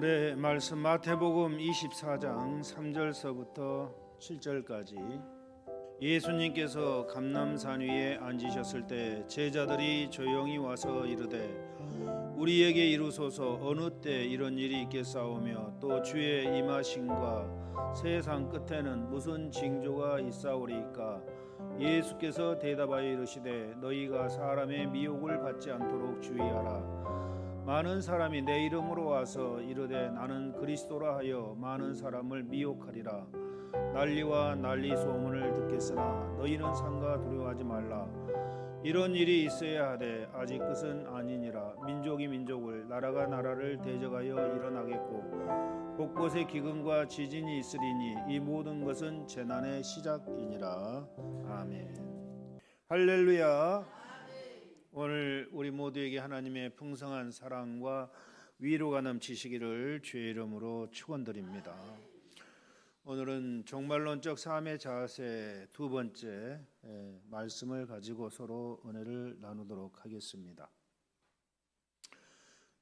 오늘의 말씀 마태복음 24장 3절서부터 7절까지. 예수님께서 감람산 위에 앉으셨을 때 제자들이 조용히 와서 이르되 우리에게 이루소서 어느 때 이런 일이 있겠사오며 또 주의 임하심과 세상 끝에는 무슨 징조가 있사오리이까. 예수께서 대답하여 이르시되 너희가 사람의 미혹을 받지 않도록 주의하라. 많은 사람이 내 이름으로 와서 이르되 나는 그리스도라 하여 많은 사람을 미혹하리라. 난리와 난리 소문을 듣겠으나 너희는 상가 두려워하지 말라. 이런 일이 있어야 하되 아직 끝은 아니니라. 민족이 민족을 나라가 나라를 대적하여 일어나겠고 곳곳에 기근과 지진이 있으리니 이 모든 것은 재난의 시작이니라. 아멘. 할렐루야. 오늘 우리 모두에게 하나님의 풍성한 사랑과 위로가 넘치시기를 주의 이름으로 축원드립니다. 오늘은 종말론적 삶의 자세 두 번째 말씀을 가지고 서로 은혜를 나누도록 하겠습니다.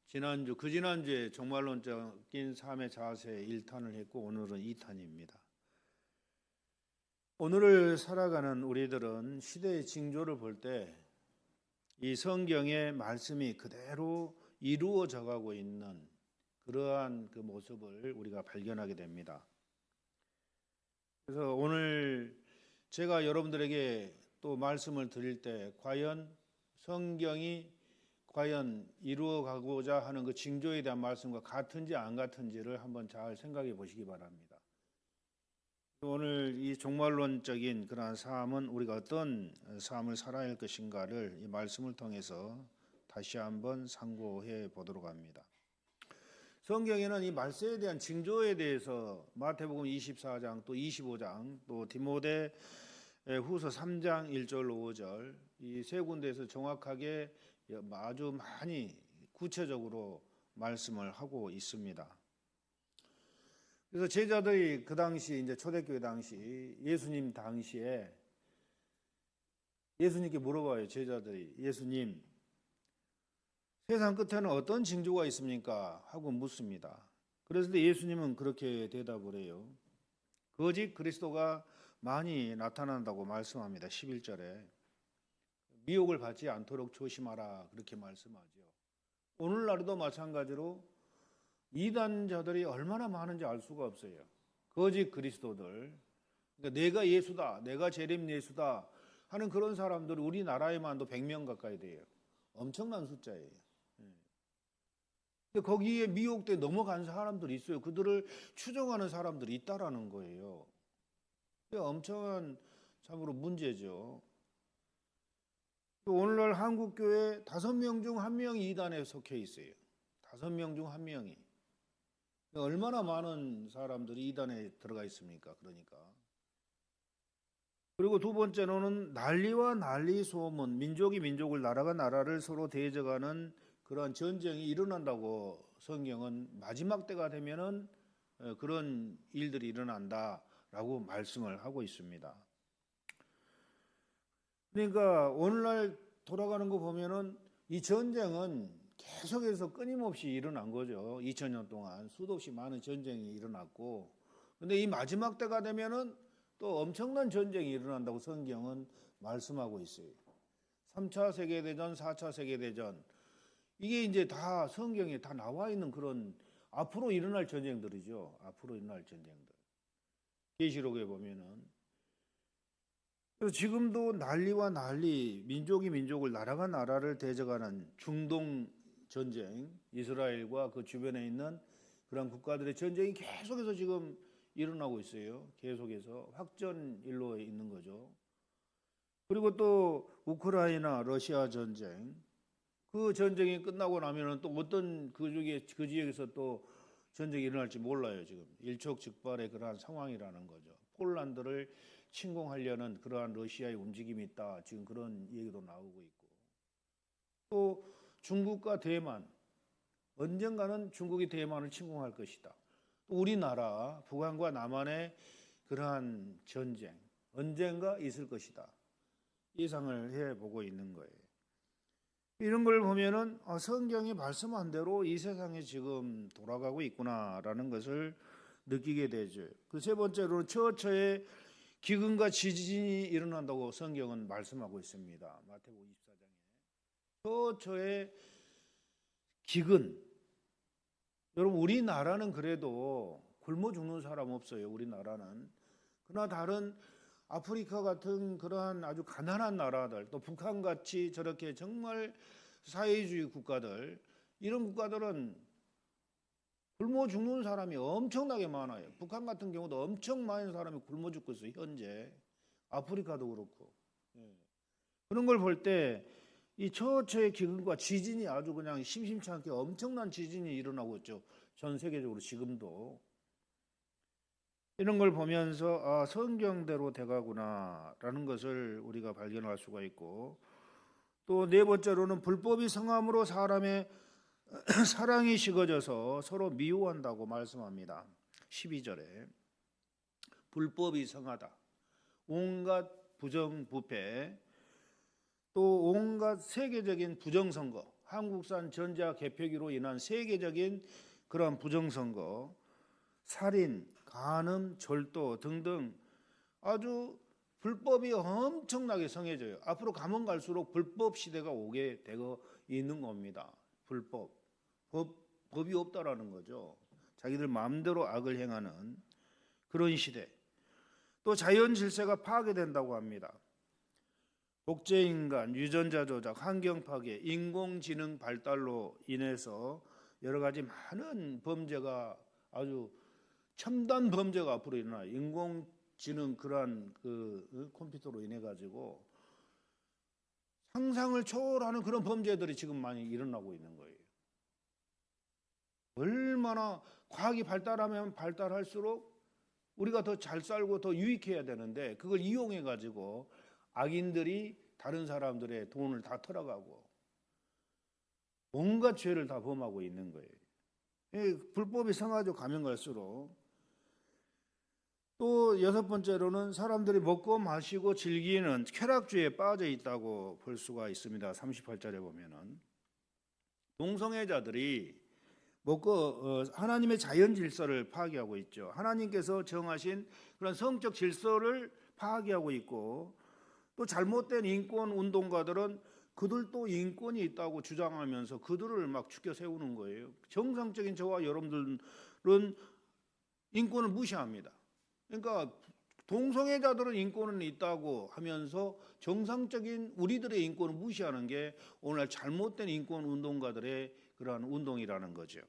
지난주에 종말론적인 삶의 자세 1탄을 했고 오늘은 2탄입니다. 오늘을 살아가는 우리들은 시대의 징조를 볼 때 이 성경의 말씀이 그대로 이루어져 가고 있는 그러한 그 모습을 우리가 발견하게 됩니다. 그래서 오늘 제가 여러분들에게 또 말씀을 드릴 때 과연 성경이 과연 이루어가고자 하는 그 징조에 대한 말씀과 같은지 안 같은지를 한번 잘 생각해 보시기 바랍니다. 오늘 이 종말론적인 그러한 삶은 우리가 어떤 삶을 살아야 할 것인가를 이 말씀을 통해서 다시 한번 상고해 보도록 합니다. 성경에는 이 말세에 대한 징조에 대해서 마태복음 24장 또 25장 또 디모데 후서 3장 1절 5절 이 세 군데에서 정확하게 아주 많이 구체적으로 말씀을 하고 있습니다. 그래서 제자들이 그 당시 이제 초대교회 당시 예수님 당시에 예수님께 물어봐요. 제자들이 예수님 세상 끝에는 어떤 징조가 있습니까? 하고 묻습니다. 그래서 예수님은 그렇게 대답을 해요. 거짓 그리스도가 많이 나타난다고 말씀합니다. 11절에 미혹을 받지 않도록 조심하라 그렇게 말씀하죠. 오늘날도 마찬가지로 이단자들이 얼마나 많은지 알 수가 없어요. 거짓 그리스도들, 그러니까 내가 예수다, 내가 재림 예수다 하는 그런 사람들이 우리나라에만도 100명 가까이 돼요. 엄청난 숫자예요. 근데 거기에 미혹돼 넘어간 사람들이 있어요. 그들을 추종하는 사람들이 있다라는 거예요. 엄청난 참으로 문제죠. 오늘날 한국교회 5명 중 1명이 이단에 속해 있어요. 5명 중 1명이. 얼마나 많은 사람들이 이단에 들어가 있습니까? 그러니까. 그리고 두 번째로는 난리와 난리 소문, 민족이 민족을 나라가 나라를 서로 대적하는 그런 전쟁이 일어난다고 성경은 마지막 때가 되면은 그런 일들이 일어난다라고 말씀을 하고 있습니다. 그러니까 오늘날 돌아가는 거 보면은 이 전쟁은 계속해서 끊임없이 일어난 거죠. 2000년 동안 수도 없이 많은 전쟁이 일어났고, 근데 이 마지막 때가 되면은 또 엄청난 전쟁이 일어난다고 성경은 말씀하고 있어요. 3차 세계대전, 4차 세계대전 이게 이제 다 성경에 다 나와 있는 그런 앞으로 일어날 전쟁들이죠. 앞으로 일어날 전쟁들. 계시록에 보면은 그래서 지금도 난리와 난리, 민족이 민족을 나라가 나라를 대적하는 중동 전쟁, 이스라엘과 그 주변에 있는 그런 국가들의 전쟁이 계속해서 지금 일어나고 있어요. 계속해서 확전일로 있는 거죠. 그리고 또 우크라이나 러시아 전쟁, 그 전쟁이 끝나고 나면은 또 어떤 그 지역에서 또 전쟁이 일어날지 몰라요. 지금 일촉즉발의 그러한 상황이라는 거죠. 폴란드를 침공하려는 그러한 러시아의 움직임이 있다. 지금 그런 얘기도 나오고 있고, 또 중국과 대만, 언젠가는 중국이 대만을 침공할 것이다. 또 우리나라, 북한과 남한의 그러한 전쟁, 언젠가 있을 것이다. 예상을 해보고 있는 거예요. 이런 걸 보면은 성경이 말씀한 대로 이 세상에 지금 돌아가고 있구나라는 것을 느끼게 되죠. 그 세 번째로는 처처에 기근과 지진이 일어난다고 성경은 말씀하고 있습니다. 마태복음 24장에 처처에 기근. 여러분 우리나라는 그래도 굶어 죽는 사람 없어요. 우리나라는. 그러나 다른 아프리카 같은 그러한 아주 가난한 나라들, 또 북한같이 저렇게 정말 사회주의 국가들, 이런 국가들은 굶어 죽는 사람이 엄청나게 많아요. 북한 같은 경우도 엄청 많은 사람이 굶어 죽고 있어요. 현재 아프리카도 그렇고. 그런 걸 볼 때 이 처처의 기근과 지진이 아주 그냥 심심치 않게 엄청난 지진이 일어나고 있죠. 전 세계적으로 지금도. 이런 걸 보면서 성경대로 돼가구나라는 것을 우리가 발견할 수가 있고, 또 네 번째로는 불법이 성함으로 사람의 사랑이 식어져서 서로 미워한다고 말씀합니다. 12절에 불법이 성하다. 온갖 부정부패, 또 온갖 세계적인 부정선거, 한국산 전자 개표기로 인한 세계적인 그러한 부정선거, 살인, 간음, 절도 등등 아주 불법이 엄청나게 성해져요. 앞으로 가면 갈수록 불법 시대가 오게 되고 있는 겁니다. 불법, 법이 없다라는 거죠. 자기들 마음대로 악을 행하는 그런 시대. 또 자연 질서가 파괴된다고 합니다. 복제인간, 유전자 조작, 환경 파괴, 인공지능 발달로 인해서 여러 가지 많은 범죄가 아주 첨단 범죄가 앞으로 일어나요. 인공지능 그러한 컴퓨터로 인해 가지고 상상을 초월하는 그런 범죄들이 지금 많이 일어나고 있는 거예요. 얼마나 과학이 발달하면 발달할수록 우리가 더 잘 살고 더 유익해야 되는데 그걸 이용해 가지고 악인들이 다른 사람들의 돈을 다 털어가고 온갖 죄를 다 범하고 있는 거예요. 불법이 성하죠. 가면 갈수록. 또 여섯 번째로는 사람들이 먹고 마시고 즐기는 쾌락주의에 빠져 있다고 볼 수가 있습니다. 38절에 보면은 동성애자들이 먹고 하나님의 자연 질서를 파괴하고 있죠. 하나님께서 정하신 그런 성적 질서를 파괴하고 있고, 또 잘못된 인권 운동가들은 그들도 인권이 있다고 주장하면서 그들을 막 추켜 세우는 거예요. 정상적인 저와 여러분들은 인권을 무시합니다. 그러니까 동성애자들은 인권은 있다고 하면서 정상적인 우리들의 인권을 무시하는 게 오늘 잘못된 인권 운동가들의 그러한 운동이라는 거죠.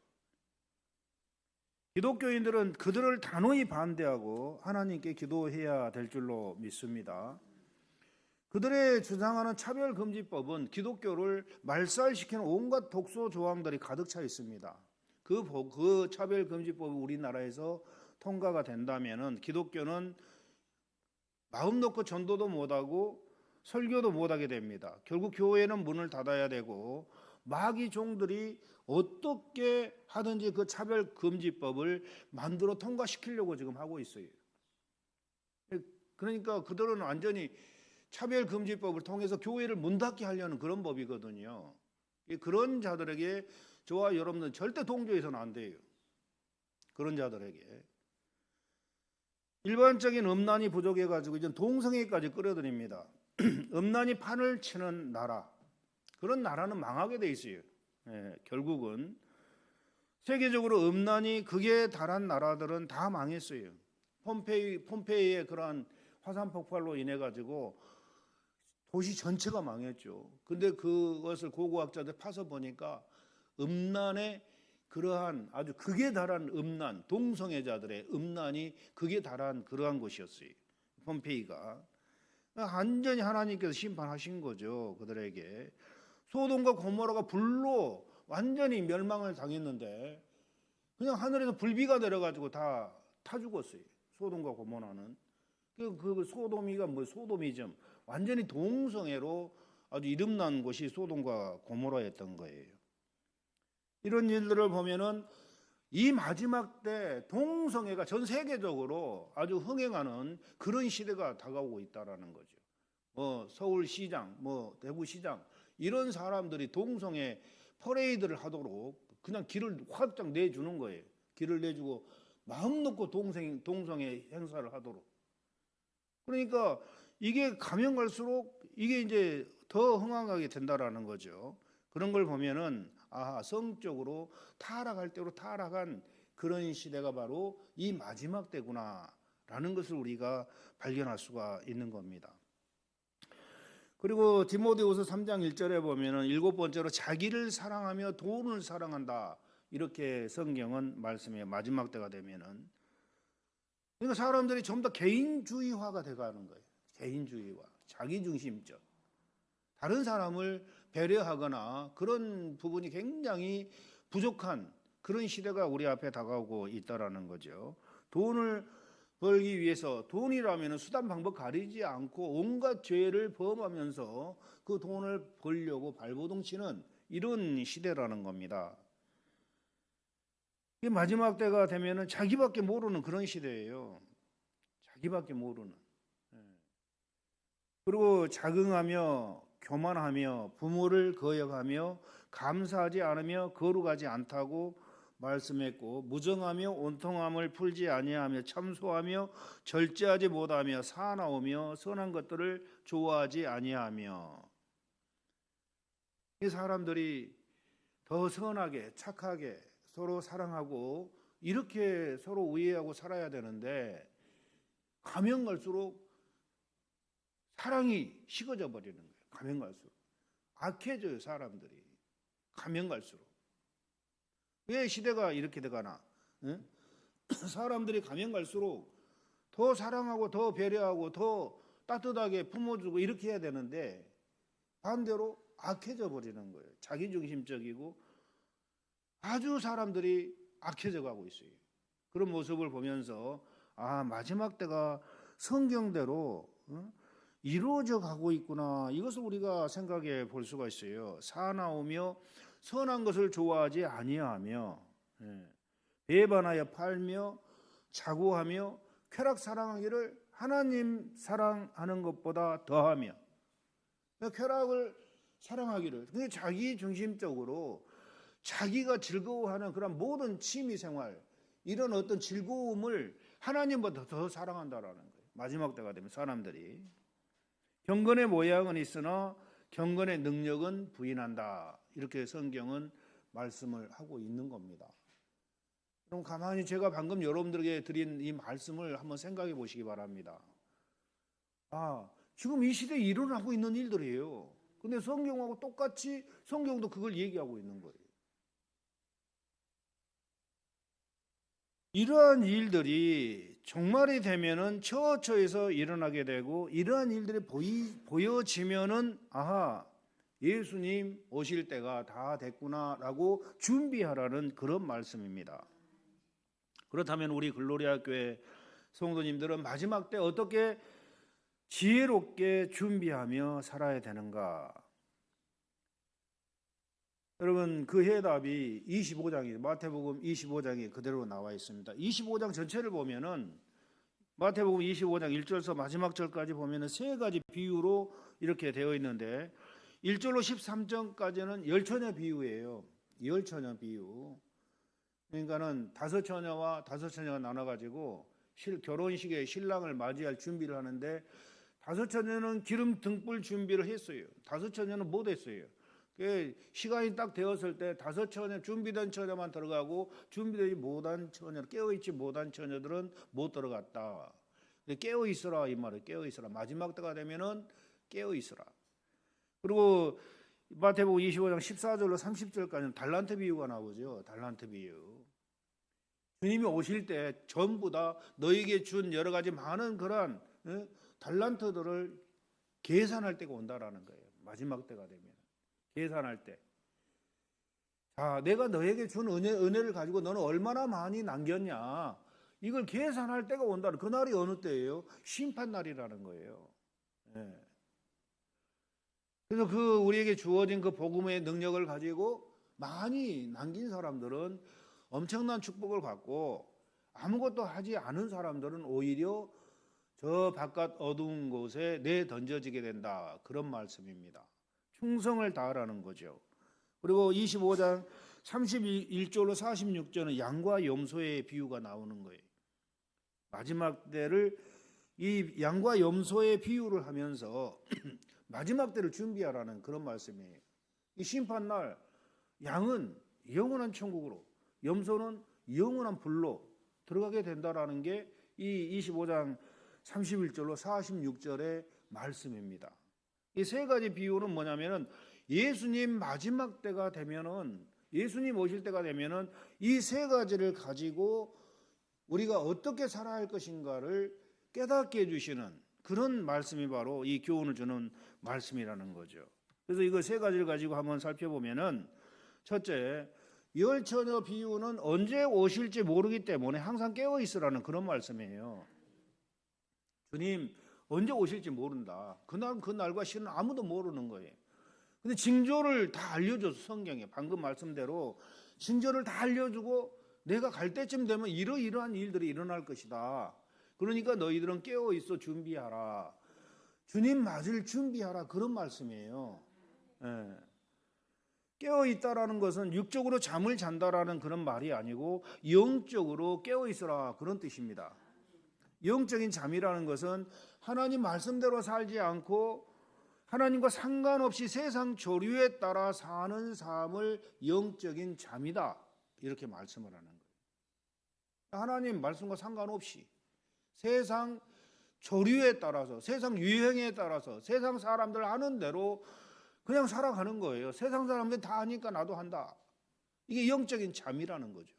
기독교인들은 그들을 단호히 반대하고 하나님께 기도해야 될 줄로 믿습니다. 그들의 주장하는 차별금지법은 기독교를 말살시키는 온갖 독소 조항들이 가득 차 있습니다. 그 차별금지법이 우리나라에서 통과가 된다면은 기독교는 마음 놓고 전도도 못하고 설교도 못하게 됩니다. 결국 교회는 문을 닫아야 되고 마귀 종들이 어떻게 하든지 그 차별금지법을 만들어 통과시키려고 지금 하고 있어요. 그러니까 그들은 완전히 차별금지법을 통해서 교회를 문 닫게 하려는 그런 법이거든요. 그런 자들에게 저와 여러분들은 절대 동조해서는 안 돼요. 그런 자들에게. 일반적인 음란이 부족해가지고 이제 동성애까지 끌어들입니다. 음란이 판을 치는 나라, 그런 나라는 망하게 돼 있어요. 결국은 세계적으로 음란이 극에 달한 나라들은 다 망했어요. 폼페이의 그러한 화산 폭발로 인해 가지고 도시 전체가 망했죠. 근데 그것을 고고학자들 파서 보니까 음란의 그러한 아주 극에 달한 음란, 동성애자들의 음란이 극에 달한 그러한 곳이었어요. 폼페이가. 완전히 하나님께서 심판하신 거죠. 그들에게. 소돔과 고모라가 불로 완전히 멸망을 당했는데 그냥 하늘에서 불비가 내려가지고 다 타 죽었어요. 소돔과 고모라는. 그 소돔이가 뭐 소돔이즘. 완전히 동성애로 아주 이름난 곳이 소돔과 고모라였던 거예요. 이런 일들을 보면은 이 마지막 때 동성애가 전 세계적으로 아주 흥행하는 그런 시대가 다가오고 있다라는 거죠. 서울시장, 대구시장 이런 사람들이 동성애 퍼레이드를 하도록 그냥 길을 확장 내주는 거예요. 길을 내주고 마음 놓고 동성애 행사를 하도록. 그러니까 이게 가면 갈수록 이게 이제 더 흥황하게 된다라는 거죠. 그런 걸 보면은 성적으로 타락할 대로 타락한 그런 시대가 바로 이 마지막 때구나라는 것을 우리가 발견할 수가 있는 겁니다. 그리고 디모데후서 3장 1절에 보면은 일곱 번째로 자기를 사랑하며 돈을 사랑한다. 이렇게 성경은 말씀해요. 마지막 때가 되면은. 그러니까 사람들이 좀 더 개인주의화가 돼가는 거예요. 개인주의화, 자기중심적. 다른 사람을 배려하거나 그런 부분이 굉장히 부족한 그런 시대가 우리 앞에 다가오고 있다라는 거죠. 돈을 벌기 위해서 돈이라면 수단 방법 가리지 않고 온갖 죄를 범하면서 그 돈을 벌려고 발버둥 치는 이런 시대라는 겁니다. 마지막 때가 되면은 자기밖에 모르는 그런 시대예요. 자기밖에 모르는. 그리고 자긍하며 교만하며 부모를 거역하며 감사하지 않으며 거룩하지 않다고 말씀했고, 무정하며 온통함을 풀지 아니하며 참소하며 절제하지 못하며 사나우며 선한 것들을 좋아하지 아니하며. 이 사람들이 더 선하게 착하게 서로 사랑하고 이렇게 서로 우애하고 살아야 되는데 가면 갈수록 사랑이 식어져 버리는 거예요. 가면 갈수록 악해져요. 사람들이 가면 갈수록. 왜 시대가 이렇게 돼가나? 응? 사람들이 가면 갈수록 더 사랑하고 더 배려하고 더 따뜻하게 품어주고 이렇게 해야 되는데 반대로 악해져 버리는 거예요. 자기중심적이고 아주 사람들이 악해져 가고 있어요. 그런 모습을 보면서 마지막 때가 성경대로 이루어져 가고 있구나. 이것을 우리가 생각해 볼 수가 있어요. 사나우며 선한 것을 좋아하지 아니하며 배반하여 팔며 자고하며 쾌락 사랑하기를 하나님 사랑하는 것보다 더하며. 쾌락을 사랑하기를. 그게 자기 중심적으로 자기가 즐거워하는 그런 모든 취미 생활, 이런 어떤 즐거움을 하나님보다 더 사랑한다라는 거예요. 마지막 때가 되면 사람들이. 경건의 모양은 있으나 경건의 능력은 부인한다. 이렇게 성경은 말씀을 하고 있는 겁니다. 그럼 가만히 제가 방금 여러분들에게 드린 이 말씀을 한번 생각해 보시기 바랍니다. 지금 이 시대에 일어나고 있는 일들이에요. 근데 성경하고 똑같이 성경도 그걸 얘기하고 있는 거예요. 이러한 일들이 종말이 되면은 처처에서 일어나게 되고, 이러한 일들이 보여지면은 예수님 오실 때가 다 됐구나라고 준비하라는 그런 말씀입니다. 그렇다면 우리 글로리아 교회 성도님들은 마지막 때 어떻게 지혜롭게 준비하며 살아야 되는가? 여러분, 그 해답이 25장이 마태복음 25장에 그대로 나와 있습니다. 25장 전체를 보면은 마태복음 25장 1절에서 마지막 절까지 보면은 세 가지 비유로 이렇게 되어 있는데 1절로 13절까지는 열처녀 비유예요. 열처녀 비유. 그러니까는 다섯 처녀와 다섯 처녀가 나눠 가지고 결혼식에 신랑을 맞이할 준비를 하는데, 다섯 처녀는 기름 등불 준비를 했어요. 다섯 처녀는 못 했어요. 시간이 딱 되었을 때 다섯 처녀, 준비된 처녀만 들어가고 준비되지 못한 처녀, 깨어있지 못한 처녀들은 못 들어갔다. 깨어있으라 이 말이에요. 깨어있으라. 마지막 때가 되면은 깨어있으라. 그리고 마태복음 25장 14절로 30절까지는 달란트 비유가 나오죠. 달란트 비유. 주님이 오실 때 전부 다 너에게 준 여러 가지 많은 그런 달란트들을 계산할 때가 온다라는 거예요. 마지막 때가 되면. 계산할 때. 내가 너에게 준 은혜를 가지고 너는 얼마나 많이 남겼냐. 이걸 계산할 때가 온다. 그날이 어느 때예요? 심판날이라는 거예요. 그래서 우리에게 주어진 그 복음의 능력을 가지고 많이 남긴 사람들은 엄청난 축복을 받고, 아무것도 하지 않은 사람들은 오히려 저 바깥 어두운 곳에 내던져지게 된다. 그런 말씀입니다. 충성을 다하라는 거죠. 그리고 25장 31절로 46절은 양과 염소의 비유가 나오는 거예요. 마지막 때를 이 양과 염소의 비유를 하면서 마지막 때를 준비하라는 그런 말씀이에요. 이 심판날 양은 영원한 천국으로, 염소는 영원한 불로 들어가게 된다라는 게 이 25장 31절로 46절의 말씀입니다. 이 세 가지 비유는 뭐냐면은 예수님 마지막 때가 되면은, 예수님 오실 때가 되면은 이 세 가지를 가지고 우리가 어떻게 살아야 할 것인가를 깨닫게 해주시는 그런 말씀이 바로 이 교훈을 주는 말씀이라는 거죠. 그래서 이거 세 가지를 가지고 한번 살펴보면은, 첫째, 열처녀 비유는 언제 오실지 모르기 때문에 항상 깨어 있으라는 그런 말씀이에요. 주님 언제 오실지 모른다. 그 날과 시는 아무도 모르는 거예요. 근데 징조를 다 알려줘서 성경에 방금 말씀대로 징조를 다 알려주고 내가 갈 때쯤 되면 이러이러한 일들이 일어날 것이다. 그러니까 너희들은 깨어 있어 준비하라. 주님 맞을 준비하라, 그런 말씀이에요. 예. 깨어 있다라는 것은 육적으로 잠을 잔다라는 그런 말이 아니고 영적으로 깨어 있어라, 그런 뜻입니다. 영적인 잠이라는 것은 하나님 말씀대로 살지 않고 하나님과 상관없이 세상 조류에 따라 사는 삶을 영적인 잠이다, 이렇게 말씀을 하는 거예요. 하나님 말씀과 상관없이 세상 조류에 따라서, 세상 유행에 따라서, 세상 사람들 하는 대로 그냥 살아가는 거예요. 세상 사람들 다 하니까 나도 한다. 이게 영적인 잠이라는 거죠.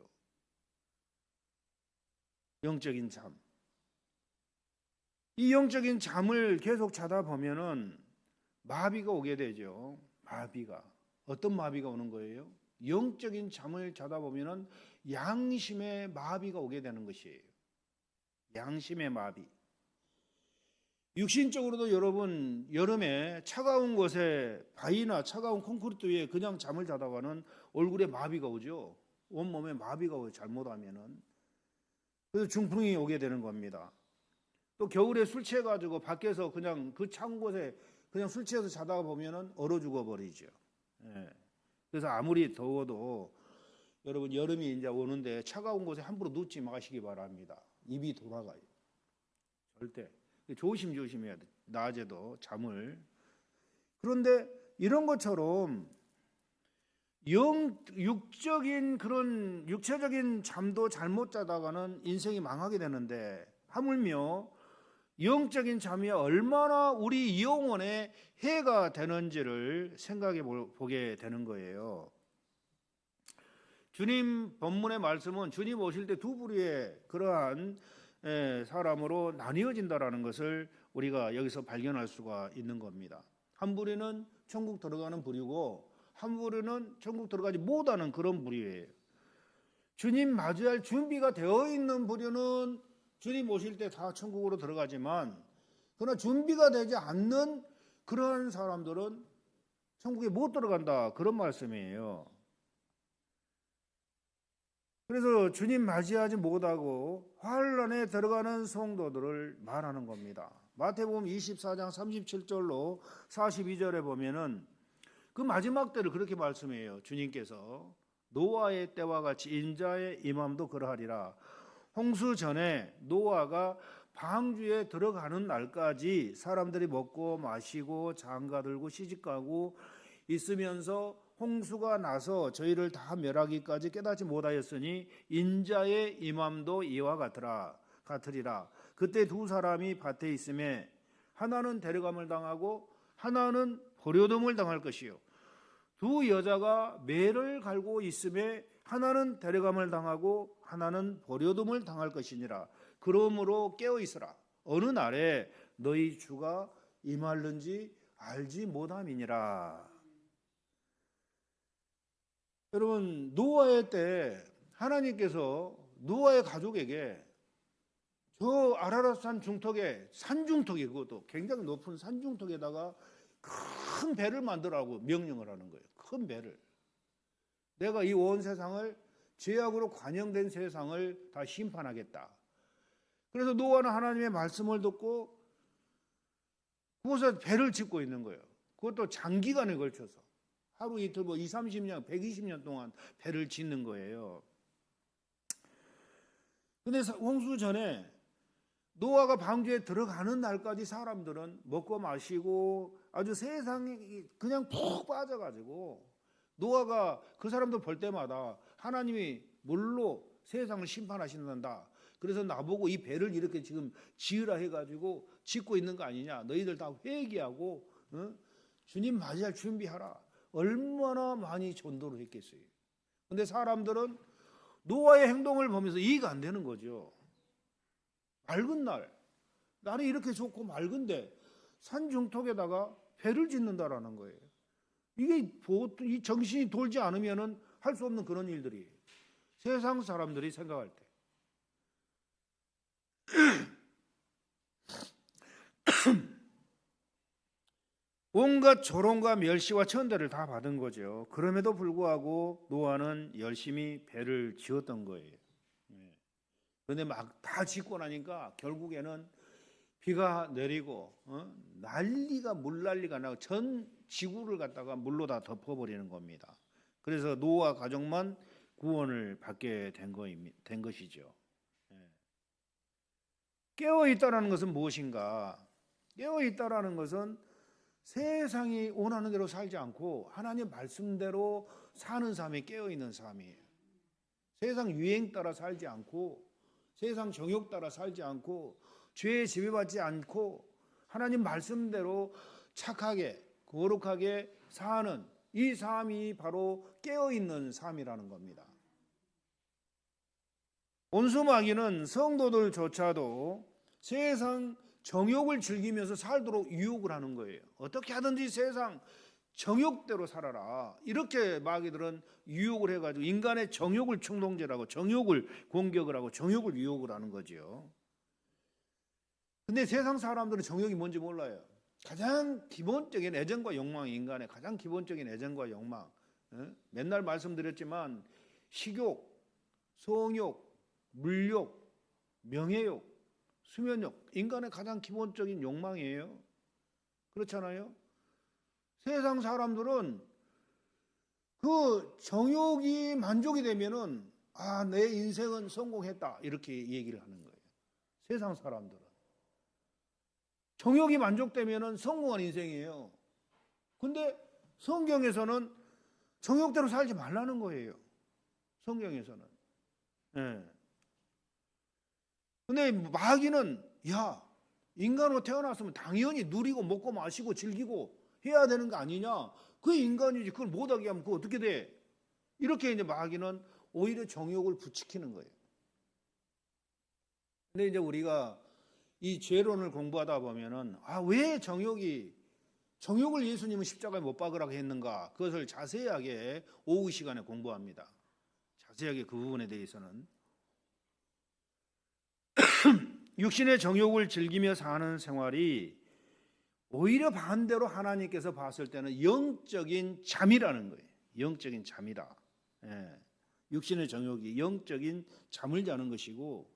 영적인 잠. 이 영적인 잠을 계속 자다 보면은 마비가 오게 되죠. 마비가. 어떤 마비가 오는 거예요? 영적인 잠을 자다 보면은 양심의 마비가 오게 되는 것이에요. 양심의 마비. 육신적으로도 여러분, 여름에 차가운 곳에 바위나 차가운 콘크리트 위에 그냥 잠을 자다가는 얼굴에 마비가 오죠. 온몸에 마비가 오요, 잘못하면은. 그래서 중풍이 오게 되는 겁니다. 또 겨울에 술 취해가지고 밖에서 그냥 그 찬 곳에 그냥 술 취해서 자다가 보면은 얼어 죽어버리죠. 예. 그래서 아무리 더워도 여러분, 여름이 이제 오는데 차가운 곳에 함부로 눕지 마시기 바랍니다. 입이 돌아가요. 절대. 조심해야 돼. 낮에도 잠을. 그런데 이런 것처럼 육적인 그런 육체적인 잠도 잘못 자다가는 인생이 망하게 되는데, 하물며 영적인 잠이 얼마나 우리 영혼에 해가 되는지를 생각해 보게 되는 거예요. 주님 본문의 말씀은 주님 오실 때 두 부류의 그러한 사람으로 나뉘어진다라는 것을 우리가 여기서 발견할 수가 있는 겁니다. 한 부류는 천국 들어가는 부류고 한 부류는 천국 들어가지 못하는 그런 부류예요. 주님 맞이할 준비가 되어 있는 부류는 주님 오실 때 다 천국으로 들어가지만, 그러나 준비가 되지 않는 그런 사람들은 천국에 못 들어간다, 그런 말씀이에요. 그래서 주님 맞이하지 못하고 환란에 들어가는 성도들을 말하는 겁니다. 마태복음 24장 37절로 42절에 보면은 그 마지막 때를 그렇게 말씀해요. 주님께서 노아의 때와 같이 인자의 임함도 그러하리라. 홍수 전에 노아가 방주에 들어가는 날까지 사람들이 먹고 마시고 장가들고 시집가고 있으면서 홍수가 나서 저희를 다 멸하기까지 깨닫지 못하였으니 인자의 임함도 이와 같으리라. 그때 두 사람이 밭에 있음에 하나는 데려감을 당하고 하나는 버려둠을 당할 것이요, 두 여자가 매를 갈고 있음에 하나는 데려감을 당하고 하나는 버려둠을 당할 것이니라. 그러므로 깨어 있으라. 어느 날에 너희 주가 임할는지 알지 못함이니라. 여러분, 노아의 때 하나님께서 노아의 가족에게 저 아라랏산 중턱에, 산중턱에, 그것도 굉장히 높은 산중턱에다가 큰 배를 만들라고 명령을 하는 거예요. 큰 배를. 내가 이 온 세상을, 죄악으로 관영된 세상을 다 심판하겠다. 그래서 노아는 하나님의 말씀을 듣고 그곳에 배를 짓고 있는 거예요. 그것도 장기간에 걸쳐서 하루 이틀 뭐 20, 30년, 120년 동안 배를 짓는 거예요. 근데 홍수 전에 노아가 방주에 들어가는 날까지 사람들은 먹고 마시고 아주 세상에 그냥 푹 빠져가지고, 노아가 그 사람들 볼 때마다 하나님이 물로 세상을 심판하신단다, 그래서 나보고 이 배를 이렇게 지금 지으라 해가지고 짓고 있는 거 아니냐, 너희들 다 회개하고 주님 맞이할 준비하라, 얼마나 많이 전도를 했겠어요. 근데 사람들은 노아의 행동을 보면서 이해가 안 되는 거죠. 맑은 날이 이렇게 좋고 맑은데 산중턱에다가 배를 짓는다라는 거예요. 이게 보통 이 정신이 돌지 않으면은 할 수 없는 그런 일들이 세상 사람들이 생각할 때. 온갖 조롱과 멸시와 천대를 다 받은 거죠. 그럼에도 불구하고 노아는 열심히 배를 지었던 거예요. 그런데 막 다 짓고 나니까 결국에는 비가 내리고 난리가 물난리가 나고 전 지구를 갖다가 물로 다 덮어버리는 겁니다. 그래서 노아 가족만 구원을 받게 된 것이죠. 깨어있다라는 것은 무엇인가? 깨어있다라는 것은 세상이 원하는 대로 살지 않고 하나님 말씀대로 사는 삶이 깨어있는 삶이에요. 세상 유행 따라 살지 않고, 세상 정욕 따라 살지 않고, 죄에 지배받지 않고 하나님 말씀대로 착하게 거룩하게 사는 이 삶이 바로 깨어있는 삶이라는 겁니다. 온수마귀는 성도들조차도 세상 정욕을 즐기면서 살도록 유혹을 하는 거예요. 어떻게 하든지 세상 정욕대로 살아라, 이렇게 마귀들은 유혹을 해가지고 인간의 정욕을 충동질하고 정욕을 공격을 하고 정욕을 유혹을 하는 거죠. 근데 세상 사람들은 정욕이 뭔지 몰라요. 가장 기본적인 애정과 욕망이 인간의 가장 기본적인 애정과 욕망. 맨날 말씀드렸지만 식욕, 성욕, 물욕, 명예욕, 수면욕, 인간의 가장 기본적인 욕망이에요. 그렇잖아요. 세상 사람들은 그 정욕이 만족이 되면은 내 인생은 성공했다, 이렇게 얘기를 하는 거예요. 세상 사람들은 정욕이 만족되면은 성공한 인생이에요. 근데 성경에서는 정욕대로 살지 말라는 거예요. 성경에서는. 근데 마귀는 인간으로 태어났으면 당연히 누리고 먹고 마시고 즐기고 해야 되는 거 아니냐, 그 인간이지, 그걸 못하게 하면 그거 어떻게 돼? 이렇게 이제 마귀는 오히려 정욕을 부추기는 거예요. 근데 이제 우리가 이 죄론을 공부하다 보면은 왜 정욕을 예수님은 십자가에 못 박으라고 했는가, 그것을 자세하게 오후 시간에 공부합니다. 자세하게 그 부분에 대해서는 육신의 정욕을 즐기며 사는 생활이 오히려 반대로 하나님께서 봤을 때는 영적인 잠이라는 거예요. 영적인 잠이다. 육신의 정욕이 영적인 잠을 자는 것이고,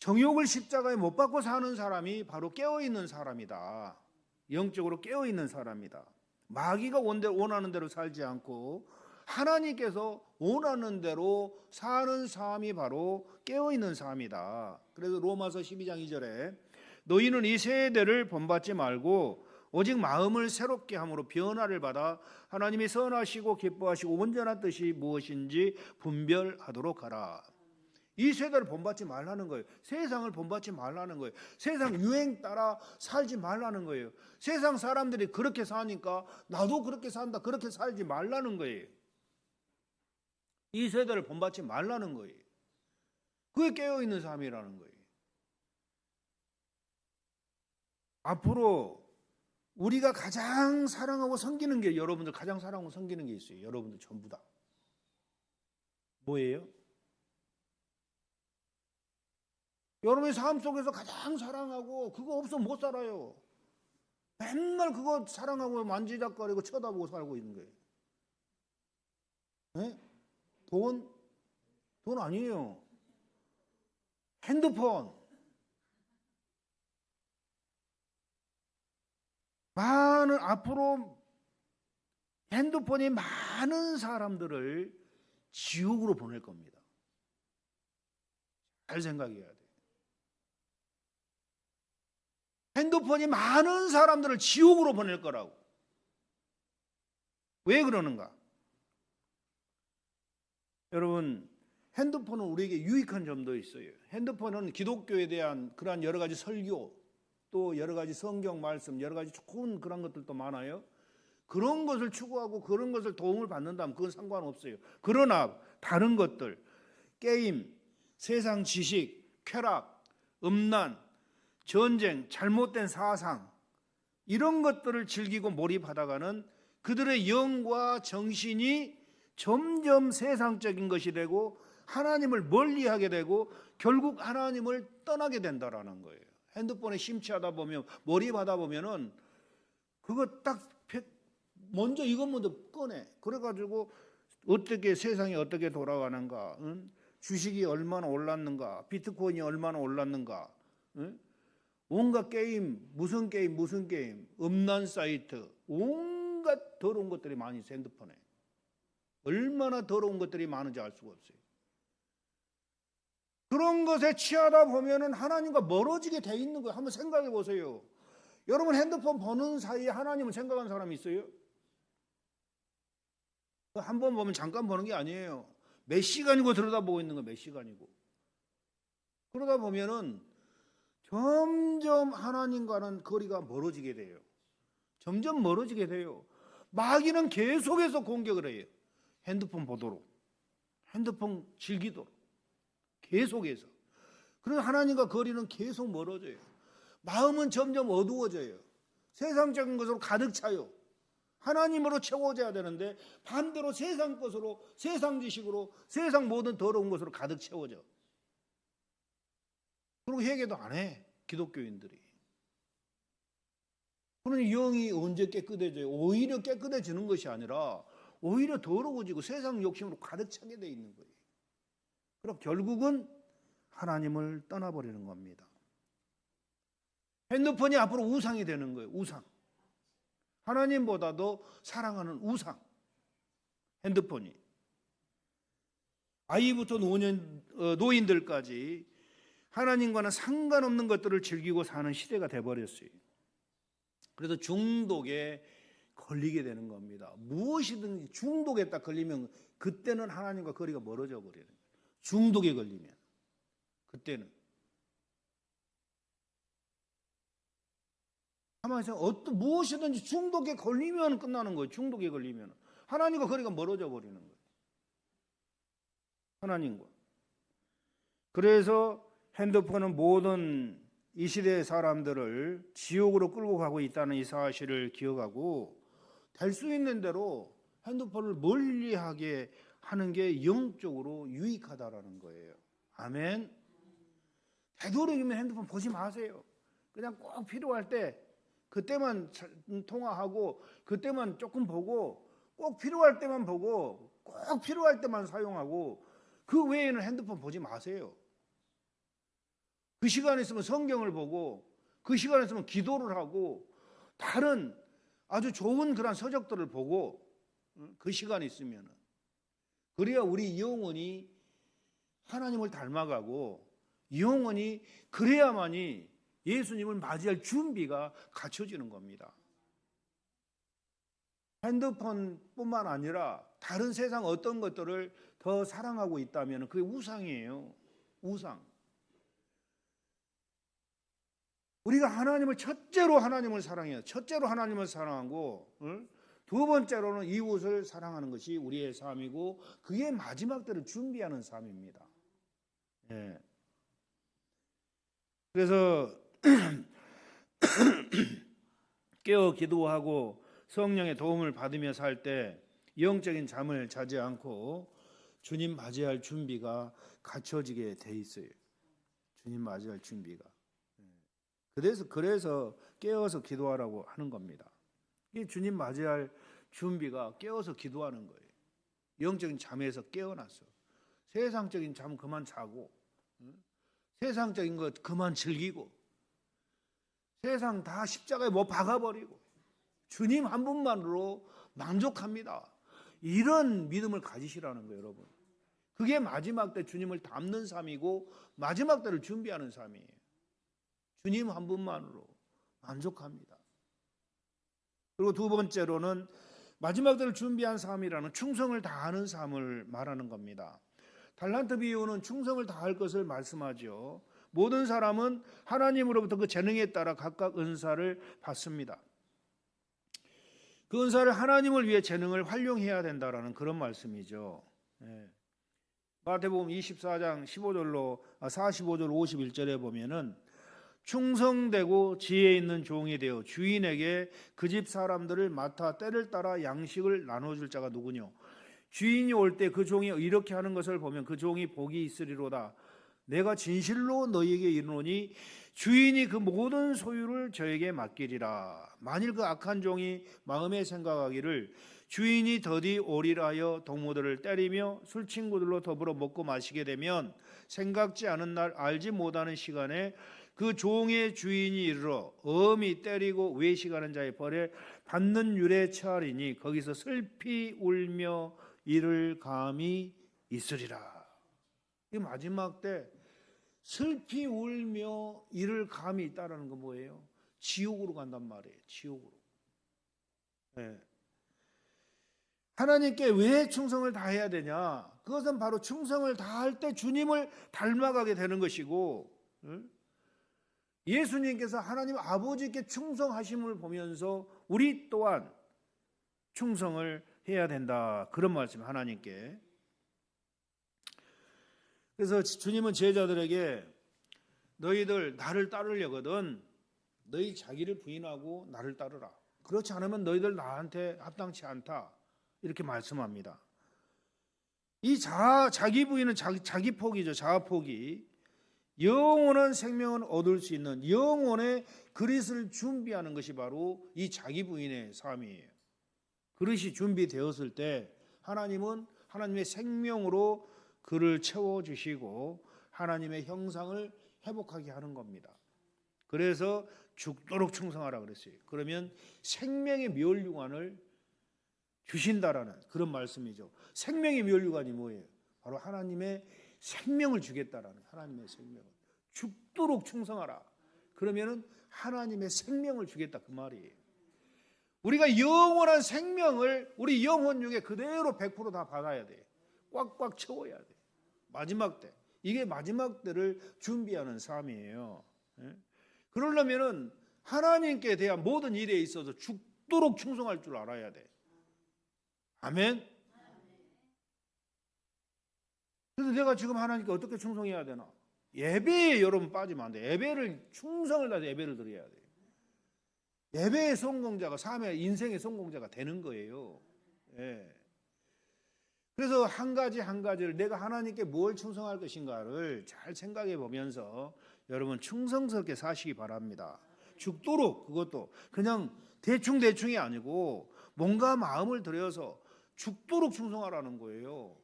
정욕을 십자가에 못 박고 사는 사람이 바로 깨어있는 사람이다. 영적으로 깨어있는 사람이다. 마귀가 원하는 대로 살지 않고 하나님께서 원하는 대로 사는 삶이 바로 깨어있는 삶이다. 그래서 로마서 12장 2절에 너희는 이 세대를 본받지 말고 오직 마음을 새롭게 함으로 변화를 받아 하나님이 선하시고 기뻐하시고 온전한 뜻이 무엇인지 분별하도록 하라. 이 세대를 본받지 말라는 거예요. 세상을 본받지 말라는 거예요. 세상 유행 따라 살지 말라는 거예요. 세상 사람들이 그렇게 사니까 나도 그렇게 산다, 그렇게 살지 말라는 거예요. 이 세대를 본받지 말라는 거예요. 그게 깨어있는 삶이라는 거예요. 앞으로 우리가 가장 사랑하고 섬기는 게, 여러분들 가장 사랑하고 섬기는 게 있어요. 여러분들 전부 다. 뭐예요? 여러분의 삶 속에서 가장 사랑하고, 그거 없으면 못 살아요. 맨날 그거 사랑하고 만지작거리고 쳐다보고 살고 있는 거예요. 네? 돈 아니에요. 핸드폰. 앞으로 핸드폰이 많은 사람들을 지옥으로 보낼 겁니다. 잘 생각해야 돼요. 핸드폰이 많은 사람들을 지옥으로 보낼 거라고. 왜 그러는가? 여러분, 핸드폰은 우리에게 유익한 점도 있어요. 핸드폰은 기독교에 대한 그러한 여러 가지 설교, 또 여러 가지 성경 말씀, 여러 가지 좋은 그런 것들도 많아요. 그런 것을 추구하고 그런 것을 도움을 받는다면 그건 상관없어요. 그러나 다른 것들, 게임, 세상 지식, 쾌락, 음란, 전쟁, 잘못된 사상, 이런 것들을 즐기고 몰입하다가는 그들의 영과 정신이 점점 세상적인 것이 되고 하나님을 멀리하게 되고 결국 하나님을 떠나게 된다라는 거예요. 핸드폰에 심취하다 보면, 몰입하다 보면은 그거 딱 먼저 이것 먼저 꺼내. 그래가지고 어떻게 세상이 어떻게 돌아가는가, 응? 주식이 얼마나 올랐는가, 비트코인이 얼마나 올랐는가, 응? 온갖 게임, 무슨 게임, 음란 사이트, 온갖 더러운 것들이 많이 있어요. 핸드폰에 얼마나 더러운 것들이 많은지 알 수가 없어요. 그런 것에 취하다 보면은 하나님과 멀어지게 돼 있는 거예요. 한번 생각해 보세요. 여러분 핸드폰 보는 사이에 하나님을 생각하는 사람이 있어요? 한 번 보면 잠깐 보는 게 아니에요. 몇 시간이고 들여다보고 있는 거예요. 몇 시간이고. 그러다 보면은 점점 하나님과는 거리가 멀어지게 돼요. 점점 멀어지게 돼요. 마귀는 계속해서 공격을 해요. 핸드폰 보도록, 핸드폰 즐기도록 계속해서. 그래서 하나님과 거리는 계속 멀어져요. 마음은 점점 어두워져요. 세상적인 것으로 가득 차요. 하나님으로 채워져야 되는데 반대로 세상 것으로, 세상 지식으로, 세상 모든 더러운 것으로 가득 채워져. 그리고 회개도 안 해, 기독교인들이. 그러니 영이 언제 깨끗해져요? 오히려 깨끗해지는 것이 아니라 오히려 더러워지고 세상 욕심으로 가득 차게 돼 있는 거예요. 그럼 결국은 하나님을 떠나버리는 겁니다. 핸드폰이 앞으로 우상이 되는 거예요. 우상. 하나님보다도 사랑하는 우상. 핸드폰이. 아이부터 노인들까지 하나님과는 상관없는 것들을 즐기고 사는 시대가 돼버렸어요. 그래서 중독에 걸리게 되는 겁니다. 무엇이든지 중독에 딱 걸리면 그때는 하나님과 거리가 멀어져 버려요. 중독에 걸리면 그때는. 가만히 생각해, 무엇이든지 중독에 걸리면 끝나는 거예요. 중독에 걸리면 하나님과 거리가 멀어져 버리는 거예요. 하나님과. 그래서 핸드폰은 모든 이 시대의 사람들을 지옥으로 끌고 가고 있다는 이 사실을 기억하고 될 수 있는 대로 핸드폰을 멀리하게 하는 게 영적으로 유익하다라는 거예요. 아멘. 되도록이면 핸드폰 보지 마세요. 그냥 꼭 필요할 때 그때만 통화하고 그때만 조금 보고 꼭 필요할 때만 보고 꼭 필요할 때만 사용하고 그 외에는 핸드폰 보지 마세요. 그 시간에 있으면 성경을 보고 그 시간에 있으면 기도를 하고 다른 아주 좋은 그런 서적들을 보고 그 시간에 있으면 그래야 우리 영혼이 하나님을 닮아가고 영혼이 그래야만이 예수님을 맞이할 준비가 갖춰지는 겁니다. 핸드폰뿐만 아니라 다른 세상 어떤 것들을 더 사랑하고 있다면 그게 우상이에요. 우상. 우리가 하나님을 첫째로 하나님을 사랑해요. 첫째로 하나님을 사랑하고 두 번째로는 이웃을 사랑하는 것이 우리의 삶이고 그게 마지막 때를 준비하는 삶입니다. 예. 그래서 깨어 기도하고 성령의 도움을 받으며 살 때 영적인 잠을 자지 않고 주님 맞이할 준비가 갖춰지게 돼 있어요. 주님 맞이할 준비가. 그래서 깨어서 기도하라고 하는 겁니다. 이 주님 맞이할 준비가 깨어서 기도하는 거예요. 영적인 잠에서 깨어나서 세상적인 잠 그만 자고 세상적인 것 그만 즐기고 세상 다 십자가에 못 박아버리고 주님 한 분만으로 만족합니다. 이런 믿음을 가지시라는 거예요, 여러분. 그게 마지막 때 주님을 닮는 삶이고 마지막 때를 준비하는 삶이에요. 주님 한 분만으로 만족합니다. 그리고 두 번째로는 마지막 때를 준비한 삶이라는 충성을 다하는 삶을 말하는 겁니다. 달란트 비유는 충성을 다할 것을 말씀하죠. 모든 사람은 하나님으로부터 그 재능에 따라 각각 은사를 받습니다. 그 은사를 하나님을 위해 재능을 활용해야 된다라는 그런 말씀이죠. 마태복음 24장 45절 51절에 보면은 충성되고 지혜 있는 종이 되어 주인에게 그 집 사람들을 맡아 때를 따라 양식을 나눠줄 자가 누구뇨? 주인이 올 때 그 종이 이렇게 하는 것을 보면 그 종이 복이 있으리로다. 내가 진실로 너희에게 이르노니 주인이 그 모든 소유를 저에게 맡기리라. 만일 그 악한 종이 마음에 생각하기를 주인이 더디 오리라 하여 동무들을 때리며 술 친구들로 더불어 먹고 마시게 되면 생각지 않은 날 알지 못하는 시간에 그 종의 주인이 이르러 엄히 때리고 외식하는 자의 벌에 받는 율에 처하리니 거기서 슬피 울며 이를 감이 있으리라. 이 마지막 때 슬피 울며 이를 감이 있다라는 건 뭐예요? 지옥으로 간단 말이에요. 지옥으로. 네. 하나님께 왜 충성을 다해야 되냐? 그것은 바로 충성을 다할 때 주님을 닮아가게 되는 것이고, 예수님께서 하나님 아버지께 충성하심을 보면서 우리 또한 충성을 해야 된다. 그런 말씀 하나님께. 그래서 주님은 제자들에게 너희들 나를 따르려거든 너희 자기를 부인하고 나를 따르라. 그렇지 않으면 너희들 나한테 합당치 않다. 이렇게 말씀합니다. 이 자기 부인은 자기 포기죠. 자아 포기. 영원한 생명을 얻을 수 있는 영혼의 그릇을 준비하는 것이 바로 이 자기 부인의 삶이에요. 그릇이 준비되었을 때 하나님은 하나님의 생명으로 그를 채워주시고 하나님의 형상을 회복하게 하는 겁니다. 그래서 죽도록 충성하라 그랬어요. 그러면 생명의 멸류관을 주신다라는 그런 말씀이죠. 생명의 멸류관이 뭐예요? 바로 하나님의 생명을 주겠다라는 하나님의 생명을 죽도록 충성하라. 그러면은 하나님의 생명을 주겠다 그 말이에요. 우리가 영원한 생명을 우리 영혼 중에 그대로 100%다 받아야 돼. 꽉꽉 채워야 돼. 마지막 때. 이게 마지막 때를 준비하는 삶이에요. 그러려면은 하나님께 대한 모든 일에 있어서 죽도록 충성할 줄 알아야 돼. 아멘. 그래서 내가 지금 하나님께 어떻게 충성해야 되나? 예배에 여러분 빠지면 안 돼. 예배를 충성을 다해서 예배를 드려야 돼. 예배의 성공자가 삶의 인생의 성공자가 되는 거예요. 예. 그래서 한 가지 한 가지를 내가 하나님께 뭘 충성할 것인가를 잘 생각해 보면서 여러분 충성스럽게 사시기 바랍니다. 죽도록 그것도 그냥 대충이 아니고 뭔가 마음을 들여서 죽도록 충성하라는 거예요.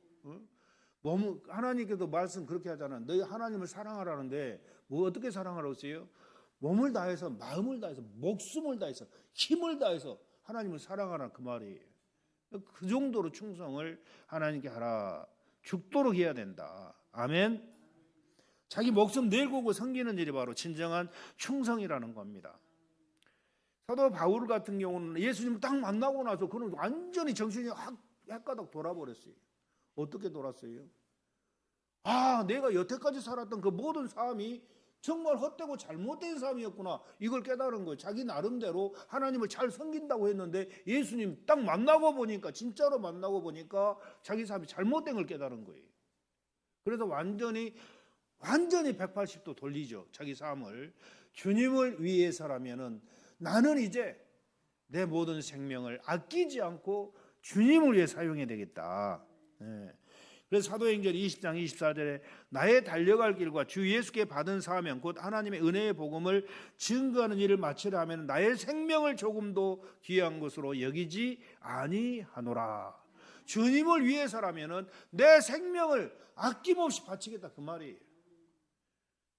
하나님께도 말씀 그렇게 하잖아. 너희 하나님을 사랑하라는데 뭐 어떻게 사랑하라고 했어요? 몸을 다해서 마음을 다해서 목숨을 다해서 힘을 다해서 하나님을 사랑하라 그 말이에요. 그 정도로 충성을 하나님께 하라. 죽도록 해야 된다. 아멘. 자기 목숨 내걸고 섬기는 일이 바로 진정한 충성이라는 겁니다. 사도 바울 같은 경우는 예수님을 딱 만나고 나서 그는 완전히 정신이 헷가닥 돌아버렸어요. 어떻게 돌았어요? 내가 여태까지 살았던 그 모든 삶이 정말 헛되고 잘못된 삶이었구나. 이걸 깨달은 거예요. 자기 나름대로 하나님을 잘 섬긴다고 했는데 예수님 딱 만나고 보니까 진짜로 만나고 보니까 자기 삶이 잘못된 걸 깨달은 거예요. 그래서 완전히 180도 돌리죠. 자기 삶을. 주님을 위해서라면은 나는 이제 내 모든 생명을 아끼지 않고 주님을 위해 사용해야 되겠다. 그래서 사도행전 20장 24절에 나의 달려갈 길과 주 예수께 받은 사명 곧 하나님의 은혜의 복음을 증거하는 일을 마치려 하면 나의 생명을 조금도 귀한 것으로 여기지 아니하노라. 주님을 위해서라면 내 생명을 아낌없이 바치겠다 그 말이에요.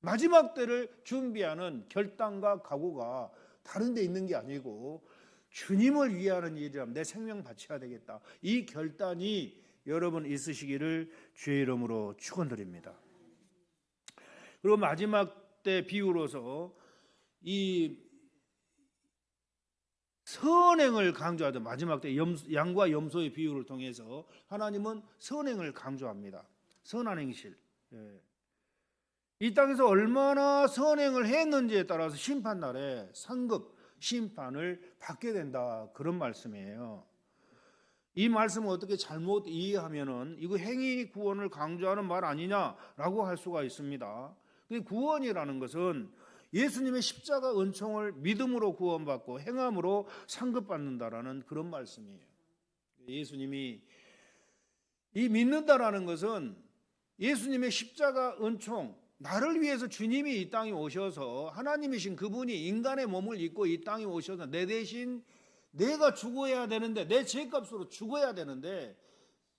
마지막 때를 준비하는 결단과 각오가 다른 데 있는 게 아니고 주님을 위하는 일이라면 내 생명 바쳐야 되겠다. 이 결단이 여러분 있으시기를 주의 이름으로 축원드립니다. 그리고 마지막 때 비유로서 이 선행을 강조하죠. 마지막 때 양과 염소의 비유를 통해서 하나님은 선행을 강조합니다. 선한 행실. 이 땅에서 얼마나 선행을 했는지에 따라서 심판날에 상급 심판을 받게 된다, 그런 말씀이에요. 이 말씀을 어떻게 잘못 이해하면은 이거 행위 구원을 강조하는 말 아니냐라고 할 수가 있습니다. 구원이라는 것은 예수님의 십자가 은총을 믿음으로 구원받고 행함으로 상급받는다라는 그런 말씀이에요. 예수님이 이 믿는다라는 것은 예수님의 십자가 은총, 나를 위해서 주님이 이 땅에 오셔서 하나님이신 그분이 인간의 몸을 입고 이 땅에 오셔서 내 대신 내가 죽어야 되는데, 내 죄값으로 죽어야 되는데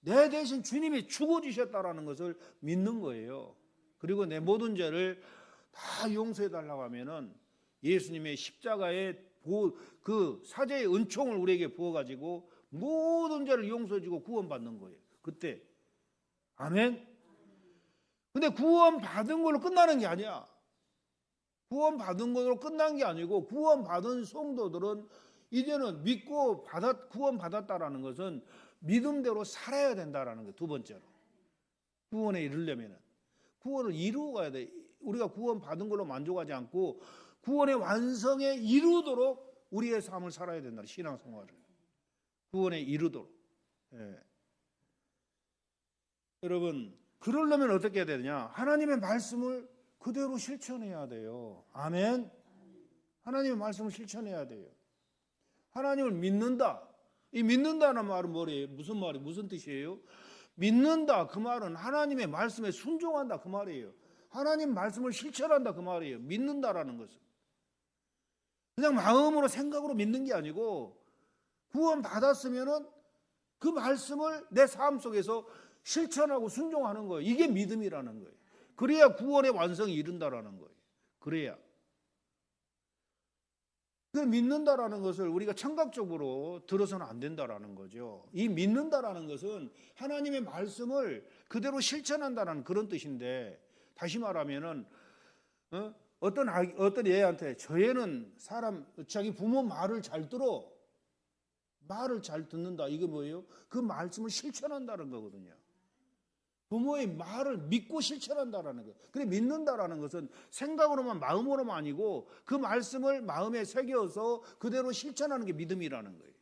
내 대신 주님이 죽어주셨다라는 것을 믿는 거예요. 그리고 내 모든 죄를 다 용서해 달라고 하면은 예수님의 십자가의 그 사죄의 은총을 우리에게 부어가지고 모든 죄를 용서해 주고 구원받는 거예요. 그때. 아멘. 근데 구원받은 걸로 끝나는 게 아니야. 구원받은 걸로 끝난 게 아니고, 구원받은 성도들은 이제는 믿고 구원받았다라는 것은 믿음대로 살아야 된다라는 거예요. 두 번째로, 구원에 이르려면은 구원을 이루고 가야 돼. 우리가 구원받은 걸로 만족하지 않고 구원의 완성에 이루도록 우리의 삶을 살아야 된다. 신앙생활을 구원에 이르도록. 여러분, 그러려면 어떻게 해야 되느냐? 하나님의 말씀을 그대로 실천해야 돼요. 아멘. 하나님의 말씀을 실천해야 돼요. 하나님을 믿는다. 이 믿는다는 말은 뭐예요? 무슨 말이 무슨 뜻이에요? 믿는다, 그 말은 하나님의 말씀에 순종한다, 그 말이에요. 하나님 말씀을 실천한다, 그 말이에요. 믿는다라는 것은 그냥 마음으로 생각으로 믿는 게 아니고, 구원 받았으면은 그 말씀을 내 삶 속에서 실천하고 순종하는 거예요. 이게 믿음이라는 거예요. 그래야 구원의 완성이 이른다라는 거예요. 그래야. 그 믿는다라는 것을 우리가 청각적으로 들어서는 안 된다라는 거죠. 이 믿는다라는 것은 하나님의 말씀을 그대로 실천한다는 그런 뜻인데, 다시 말하면은 어떤 애한테 저 애는 자기 부모 말을 잘 들어, 말을 잘 듣는다, 이게 뭐예요? 그 말씀을 실천한다는 거거든요. 부모의 말을 믿고 실천한다라는 거예요. 그래, 믿는다라는 것은 생각으로만 마음으로만 아니고 그 말씀을 마음에 새겨서 그대로 실천하는 게 믿음이라는 거예요.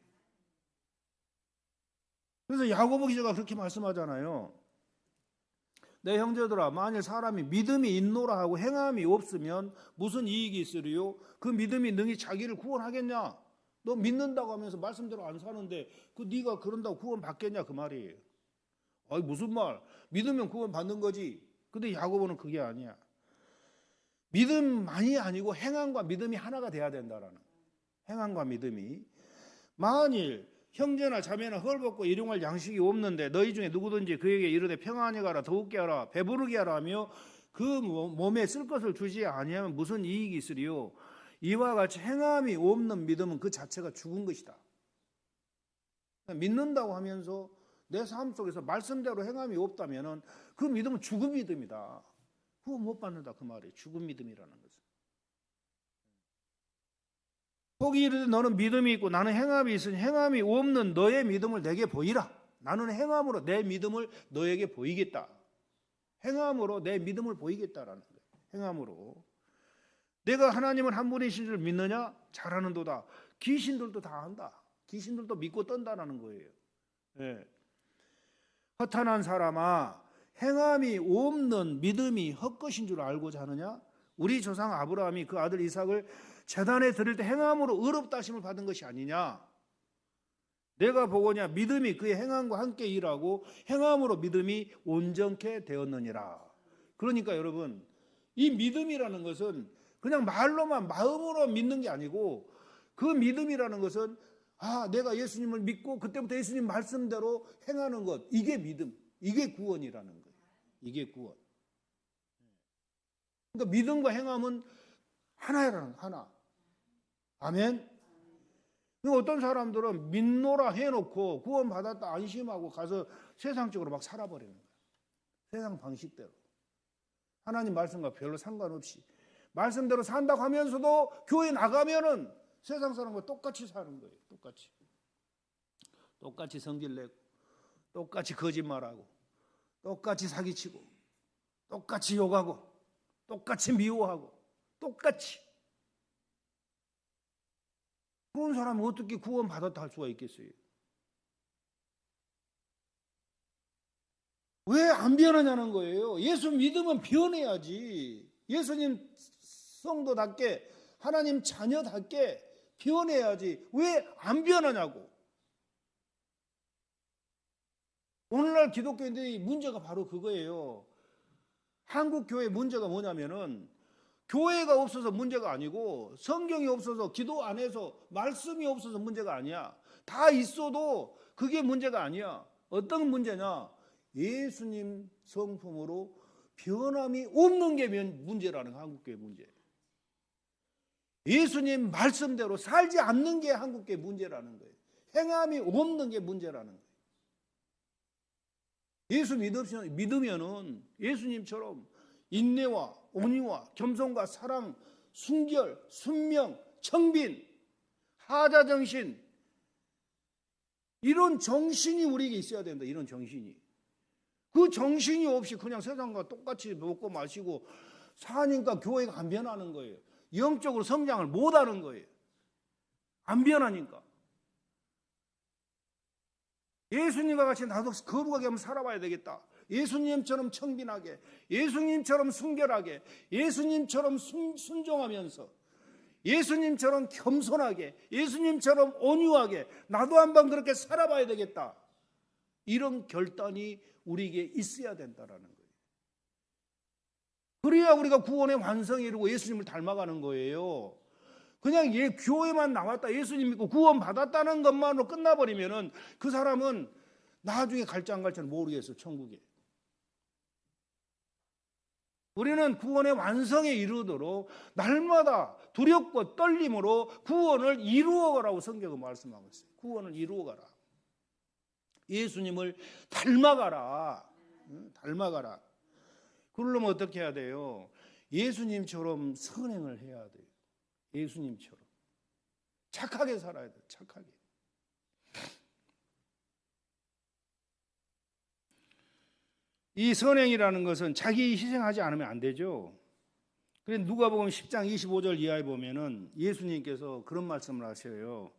그래서 야고보 기자가 그렇게 말씀하잖아요. 내 형제들아, 만일 사람이 믿음이 있노라 하고 행함이 없으면 무슨 이익이 있으리요? 그 믿음이 능히 자기를 구원하겠냐? 너 믿는다고 하면서 말씀대로 안 사는데 그 네가 그런다고 구원 받겠냐, 그 말이에요. 아이, 무슨 말? 믿으면 구원 받는 거지. 근데 야고보는 그게 아니야. 믿음만이 아니고 행함과 믿음이 하나가 돼야 된다라는. 행함과 믿음이. 만일 형제나 자매나 헐벗고 일용할 양식이 없는데 너희 중에 누구든지 그에게 이르되 평안히 가라, 더욱게 하라, 배부르게 하라 하며 그 몸에 쓸 것을 주지 아니하면 무슨 이익이 있으리요? 이와 같이 행함이 없는 믿음은 그 자체가 죽은 것이다. 믿는다고 하면서 내 삶 속에서 말씀대로 행함이 없다면 그 믿음은 죽은 믿음이다. 그거 못 받는다, 그 말이에요. 죽은 믿음이라는 것은. 거기 이르되 너는 믿음이 있고 나는 행함이 있으니 행함이 없는 너의 믿음을 내게 보이라. 나는 행함으로 내 믿음을 너에게 보이겠다. 행함으로 내 믿음을 보이겠다라는 거예요. 행함으로. 내가 하나님은 한 분이신 줄 믿느냐? 잘하는도다. 귀신들도 다 안다. 귀신들도 믿고 떤다라는 거예요. 네. 허탄한 사람아, 행함이 없는 믿음이 헛것인 줄 알고자 하느냐? 우리 조상 아브라함이 그 아들 이삭을 제단에 드릴 때 행함으로 의롭다 하심을 받은 것이 아니냐? 내가 보거냐 믿음이 그의 행함과 함께 일하고 행함으로 믿음이 온전케 되었느니라. 그러니까 여러분, 이 믿음이라는 것은 그냥 말로만 마음으로 믿는 게 아니고, 그 믿음이라는 것은 내가 예수님을 믿고 그때부터 예수님 말씀대로 행하는 것, 이게 믿음, 이게 구원이라는 거예요. 이게 구원. 그러니까 믿음과 행함은 하나라는 하나. 아멘. 어떤 사람들은 믿노라 해놓고 구원받았다 안심하고 가서 세상적으로 막 살아버리는 거예요. 세상 방식대로. 하나님 말씀과 별로 상관없이 말씀대로 산다고 하면서도 교회 나가면은 세상 사람과 똑같이 사는 거예요. 똑같이 성질 내고, 똑같이 거짓말하고, 똑같이 사기치고, 똑같이 욕하고, 똑같이 미워하고, 똑같이. 그런 사람이 어떻게 구원받았다 할 수가 있겠어요? 왜 안 변하냐는 거예요. 예수 믿으면 변해야지. 예수님 성도답게, 하나님 자녀답게 변해야지. 왜 안 변하냐고. 오늘날 기독교인들이 문제가 바로 그거예요. 한국 교회 문제가 뭐냐면은 교회가 없어서 문제가 아니고 성경이 없어서 기도 안 해서 말씀이 없어서 문제가 아니야. 다 있어도 그게 문제가 아니야. 어떤 문제냐? 예수님 성품으로 변함이 없는 게 문제라는 거야, 한국교회 문제. 예수님 말씀대로 살지 않는 게 한국교회 문제라는 거예요. 행함이 없는 게 문제라는 거예요. 예수 믿으면은 예수님처럼 인내와 온유와 겸손과 사랑, 순결, 순명, 청빈, 하자정신, 이런 정신이 우리에게 있어야 된다. 이런 정신이. 그 정신이 없이 그냥 세상과 똑같이 먹고 마시고 사니까 교회가 안 변하는 거예요. 영적으로 성장을 못하는 거예요. 안 변하니까. 예수님과 같이 나도 거룩하게 한번 살아봐야 되겠다. 예수님처럼 청빈하게, 예수님처럼 순결하게, 예수님처럼 순종하면서, 예수님처럼 겸손하게, 예수님처럼 온유하게 나도 한번 그렇게 살아봐야 되겠다. 이런 결단이 우리에게 있어야 된다라는 거예요. 그래야 우리가 구원의 완성에 이르고 예수님을 닮아가는 거예요. 그냥 교회만 나왔다, 예수님 믿고 구원 받았다는 것만으로 끝나버리면은 그 사람은 나중에 갈지 안 갈지는 모르겠어요, 천국에. 우리는 구원의 완성에 이르도록 날마다 두렵고 떨림으로 구원을 이루어가라고 성경은 말씀하고 있어요. 구원을 이루어가라. 예수님을 닮아가라. 닮아가라. 그러려면 어떻게 해야 돼요? 예수님처럼 선행을 해야 돼요. 예수님처럼. 착하게 살아야 돼요. 착하게. 이 선행이라는 것은 자기 희생하지 않으면 안 되죠. 그래서 누가복음 10장 25절 이하에 보면은 예수님께서 그런 말씀을 하셔요.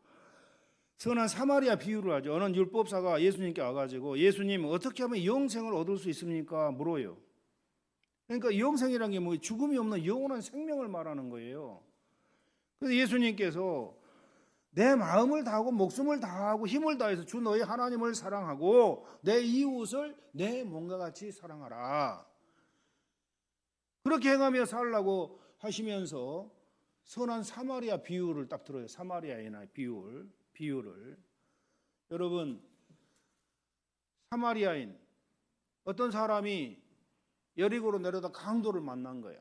선한 사마리아 비유를 하죠. 어느 율법사가 예수님께 와가지고 예수님 어떻게 하면 영생을 얻을 수 있습니까? 물어요. 그러니까 영생이라는 게 뭐 죽음이 없는 영원한 생명을 말하는 거예요. 그래서 예수님께서 내 마음을 다하고 목숨을 다하고 힘을 다해서 주 너희 하나님을 사랑하고 내 이웃을 내 몸과 같이 사랑하라. 그렇게 행하며 살라고 하시면서 선한 사마리아 비유를 딱 들어요. 사마리아인의 비유를. 여러분, 사마리아인, 어떤 사람이 여리고로 내려다 강도를 만난 거야.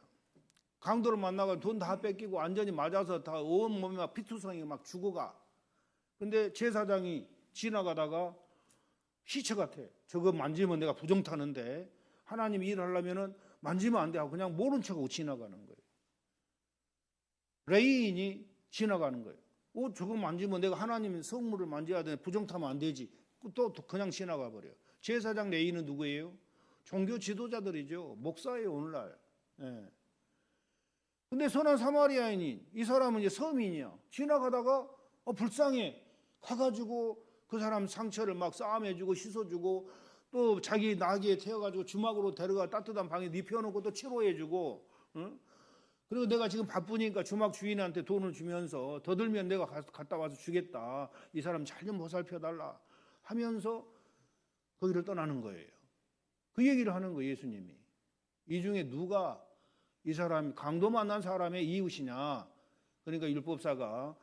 강도를 만나고 돈 다 뺏기고 완전히 맞아서 다 온몸이 막 피투성이 막 죽어가. 근데 제사장이 지나가다가 시체 같아. 저거 만지면 내가 부정 타는데 하나님 일하려면은 만지면 안 돼 하고 그냥 모른 척하고 지나가는 거예요. 레인이 지나가는 거예요. 저거 만지면 내가 하나님 성물을 만져야 되는데 부정 타면 안 되지. 또 그냥 지나가 버려요. 제사장 레인은 누구예요? 종교 지도자들이죠. 목사예요, 오늘날. 예. 근데 선한 사마리아인이, 이 사람은 이제 서민이야. 지나가다가 불쌍해. 가가지고 그 사람 상처를 막 싸매주고 씻어주고 또 자기 나귀에 태워가지고 주막으로 데려가 따뜻한 방에 눕혀놓고 또 치료해주고. 응? 그리고 내가 지금 바쁘니까 주막 주인한테 돈을 주면서 더 들면 내가 갔다 와서 주겠다. 이 사람 잘 좀 보살펴달라 하면서 거기를 떠나는 거예요. 그 얘기를 하는 거예요, 예수님이. 이 중에 누가 이 사람 강도 만난 사람의 이웃이냐? 그러니까 율법사가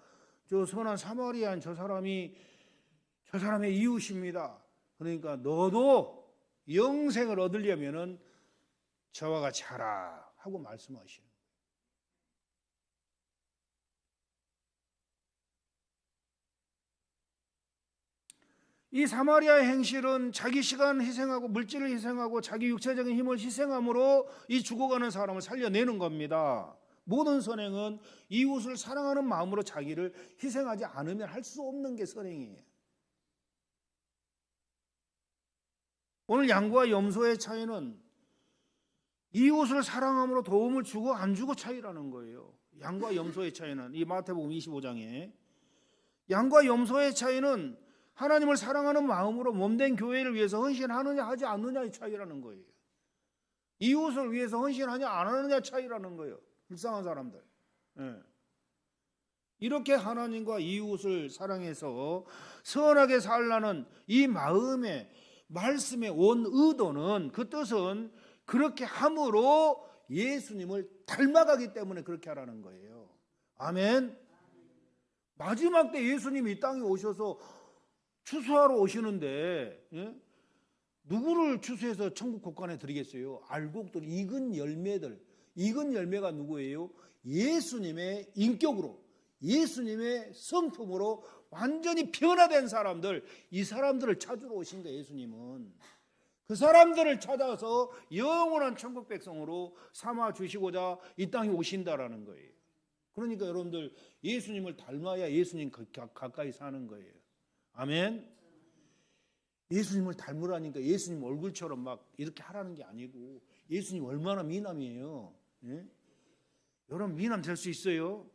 저 선한 사마리아인 저 사람의 이웃입니다. 그러니까 너도 영생을 얻으려면은 저와 같이 하라 하고 말씀하시는. 이 사마리아의 행실은 자기 시간 희생하고 물질을 희생하고 자기 육체적인 힘을 희생함으로 이 죽어가는 사람을 살려내는 겁니다. 모든 선행은 이웃을 사랑하는 마음으로 자기를 희생하지 않으면 할 수 없는 게 선행이에요. 오늘 양과 염소의 차이는 이웃을 사랑함으로 도움을 주고 안 주고 차이라는 거예요. 양과 염소의 차이는 이 마태복음 25장에 양과 염소의 차이는 하나님을 사랑하는 마음으로 몸된 교회를 위해서 헌신하느냐 하지 않느냐의 차이라는 거예요. 이웃을 위해서 헌신하냐 안 하느냐 차이라는 거예요. 불쌍한 사람들. 이렇게 하나님과 이웃을 사랑해서 선하게 살라는 이 마음의 말씀의 온 의도는, 그 뜻은 그렇게 함으로 예수님을 닮아가기 때문에 그렇게 하라는 거예요. 아멘. 마지막 때 예수님이 이 땅에 오셔서 추수하러 오시는데 누구를 추수해서 천국 곳간에 드리겠어요? 알곡들, 익은 열매들. 익은 열매가 누구예요? 예수님의 인격으로, 예수님의 성품으로 완전히 변화된 사람들, 이 사람들을 찾으러 오신 거예요. 예수님은 그 사람들을 찾아서 영원한 천국 백성으로 삼아 주시고자 이 땅에 오신다라는 거예요. 그러니까 여러분들 예수님을 닮아야 예수님 가까이 사는 거예요. 아멘. 예수님을 닮으라니까 예수님 얼굴처럼 막 이렇게 하라는 게 아니고, 예수님 얼마나 미남이에요. 예? 여러분 미남 될 수 있어요?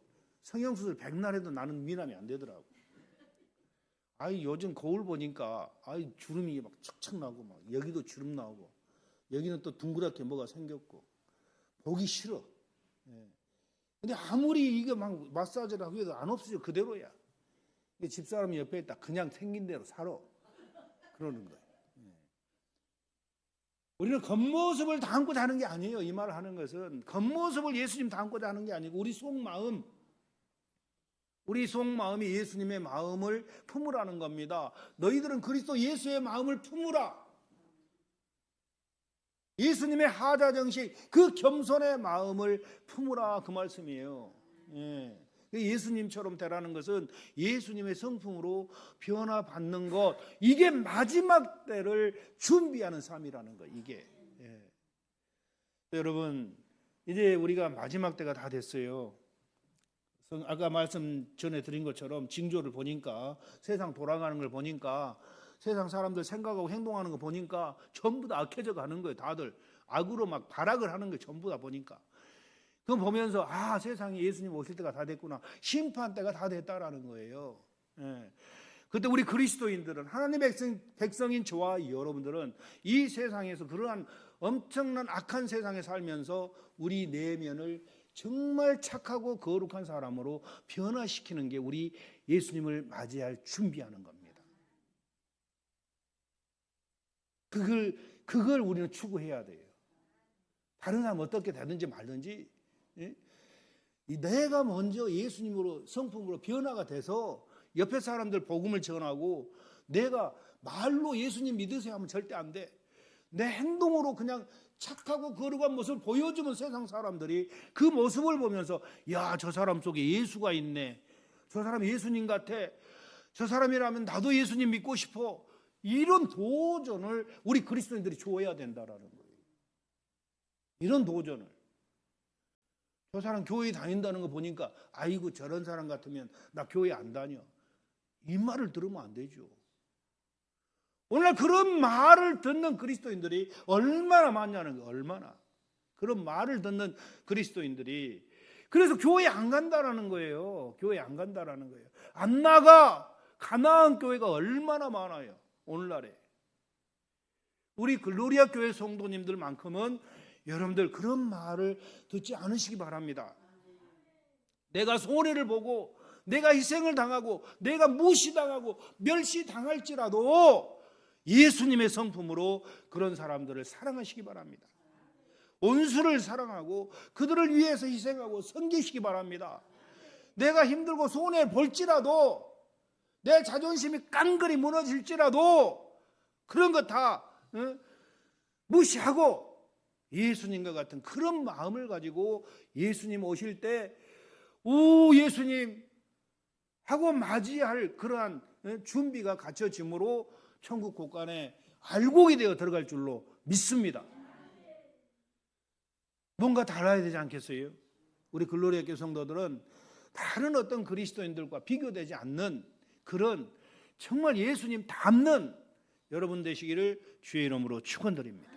성형수술 백날 해도 나는 미남이 안 되더라고. 아이 요즘 거울 보니까 아이 주름이 막 척척 나고, 막 여기도 주름 나오고, 여기는 또 둥그랗게 뭐가 생겼고 보기 싫어. 예. 근데 아무리 이게 막 마사지를 하고 해도 안 없어져. 그대로야. 집사람이 옆에 있다 그냥 생긴 대로 살아. 그러는 거예요. 예. 우리는 겉모습을 담고자 하는 게 아니에요. 이 말을 하는 것은 겉모습을 예수님 담고자 하는 게 아니고 우리 속마음, 우리 속마음이 예수님의 마음을 품으라는 겁니다. 너희들은 그리스도 예수의 마음을 품으라. 예수님의 하자정식, 그 겸손의 마음을 품으라, 그 말씀이에요. 예. 예수님처럼 되라는 것은 예수님의 성품으로 변화받는 것, 이게 마지막 때를 준비하는 삶이라는 거. 이게 여러분 이제 우리가 마지막 때가 다 됐어요. 아까 말씀 전에 드린 것처럼 징조를 보니까, 세상 돌아가는 걸 보니까, 세상 사람들 생각하고 행동하는 거 보니까 전부 다 악해져 가는 거예요. 다들 악으로 막 발악을 하는 거 전부 다 보니까, 그거 보면서 아, 세상에 예수님 오실 때가 다 됐구나, 심판 때가 다 됐다라는 거예요. 예. 그때 우리 그리스도인들은, 하나님 백성인 저와 여러분들은 이 세상에서 그러한 엄청난 악한 세상에 살면서 우리 내면을 정말 착하고 거룩한 사람으로 변화시키는 게 우리 예수님을 맞이할 준비하는 겁니다. 그걸 우리는 추구해야 돼요. 다른 사람 어떻게 되든지 말든지, 내가 먼저 예수님으로 성품으로 변화가 돼서 옆에 사람들 복음을 전하고, 내가 말로 예수님 믿으세요 하면 절대 안 돼. 내 행동으로 그냥 착하고 거룩한 모습을 보여주면 세상 사람들이 그 모습을 보면서 야, 저 사람 속에 예수가 있네, 저 사람 예수님 같아, 저 사람이라면 나도 예수님 믿고 싶어, 이런 도전을 우리 그리스도인들이 줘야 된다라는 거예요. 이런 도전을. 저 사람 교회 다닌다는 거 보니까 아이고 저런 사람 같으면 나 교회 안 다녀, 이 말을 들으면 안 되죠. 오늘날 그런 말을 듣는 그리스도인들이 얼마나 많냐는 거예요. 얼마나. 그런 말을 듣는 그리스도인들이. 그래서 교회 안 간다라는 거예요. 교회 안 간다라는 거예요. 안 나가. 가나안 교회가 얼마나 많아요. 오늘날에. 우리 글로리아 교회 성도님들만큼은 여러분들 그런 말을 듣지 않으시기 바랍니다. 내가 손해를 보고, 내가 희생을 당하고, 내가 무시당하고 멸시당할지라도 예수님의 성품으로 그런 사람들을 사랑하시기 바랍니다. 온수를 사랑하고 그들을 위해서 희생하고 섬기시기 바랍니다. 내가 힘들고 손해 볼지라도, 내 자존심이 깡그리 무너질지라도 그런 거 다 무시하고 예수님과 같은 그런 마음을 가지고 예수님 오실 때 오 예수님 하고 맞이할 그러한 준비가 갖춰지므로 천국 곳간에 알곡이 되어 들어갈 줄로 믿습니다. 뭔가 달라야 되지 않겠어요? 우리 글로리아 교회 성도들은 다른 어떤 그리스도인들과 비교되지 않는 그런 정말 예수님 닮는 여러분 되시기를 주의 이름으로 축원드립니다.